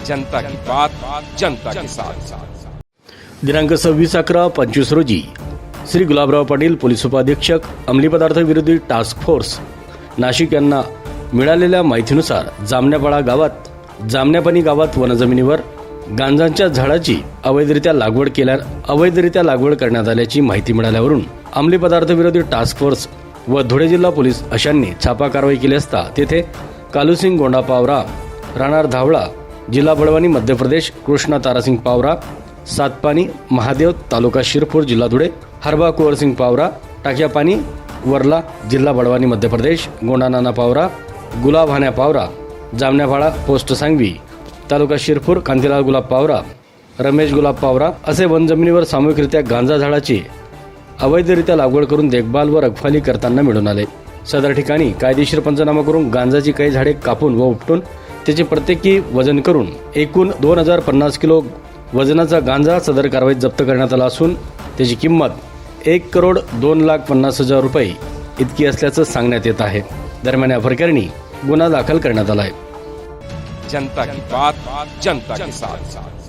जनता की बात जनता के साथ। दिनांक 26/11/25 रोजी श्री गुलाबराव पाटील पोलीस उपाधीक्षक अंमली पदार्थ विरोधी टास्क फोर्स नाशिक यांना मिळालेल्या माहितीनुसार जामण्यापानी गावात वनजमिनीवर गांजाच्या झाडाची अवैधरित्या लागवड करण्यात आल्याची माहिती मिळाल्यावरून अंमली पदार्थ विरोधी टास्क फोर्स व धुळे जिल्हा पोलीस अशांनी छापा कारवाई केली असता तेथे कालूसिंग गोंडा पावरा, राहणार धावळा, जिल्हा बळवानी मध्य प्रदेश, कृष्णा तारासिंग पावरा, सातपानी महादेव, तालुका शिरपूर, जिल्हा धुळे, हरबा कुंवरसिंग पावरा, टाकिया पानी वर्ला, जिल्हा बळवानी मध्य प्रदेश, गोंडा नाना पावरा, गुलाब हान्या पावरा, जामण्यापाडा पोस्ट सांगवी, तालुका शिरपूर, कांतीलाल गुलाब पावरा, रमेश गुलाब पावरा असे वनजमिनीवर सामूहिकरित्या गांजा झाडाची अवैधरित्या लागवड करून देखभाल व रखवाली करताना मिळून आले। सदर ठिकाणी कायदेशीर पंचनामा करून गांजाची काही झाडे कापून व उपटून त्याचे प्रत्येकी वजन करून एकूण 2050 किलो वजनाचा गांजा सदर कारवाईत जप्त करण्यात आला असून त्याची किंमत 1,02,50,000 रुपये इतकी असल्याचं सांगण्यात येत आहे। दरम्यान या प्रकरणी गुन्हा दाखल करण्यात आला आहे। जनता की बात जनता के साथ।